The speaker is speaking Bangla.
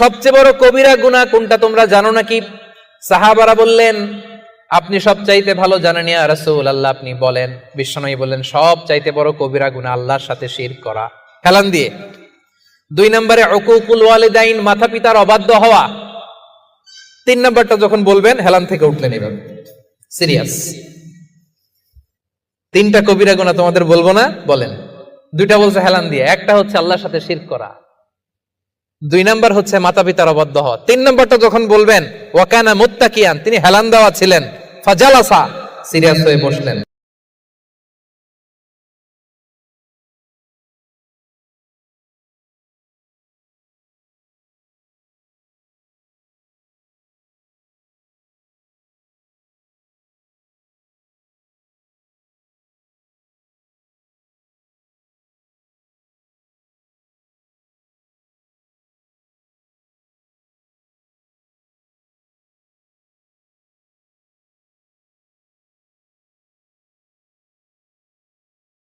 সবচেয়ে বড় কবিরা গুনাহ কোনটা তোমরা জানো নাকি? সাহাবারা বললেন, আপনি সবচাইতে ভালো জানেন ইয়া রাসূলুল্লাহ, আপনি বলেন। বিশ্বনবী বললেন, সবচাইতে বড় কবিরা গুনাহ আল্লাহর সাথে শিরক করা। হেলান দিয়ে। 2 নম্বরে উকুকুল ওয়ালিদাইন, মাতা পিতার অবাধ্য হওয়া। 3 নম্বরটা যখন বলবেন হেলান থেকে উঠলেন এভাবে, সিরিয়াস। 3টা কবিরা গুনাহ তোমাদের বলবো না, বলেন। 2টা বলছে হেলান দিয়ে, একটা হচ্ছে আল্লাহর সাথে শিরক করা, 2 নাম্বার হচ্ছে মাতা পিতার অবাধ্য হওয়া। 3 নাম্বারটা যখন বলবেন ওয়াকানা মুত্তাকিয়ান, তিনি হেলান দেওয়া ছিলেন, ফাজালাসা, সিরিয়াস হয়ে বসলেন।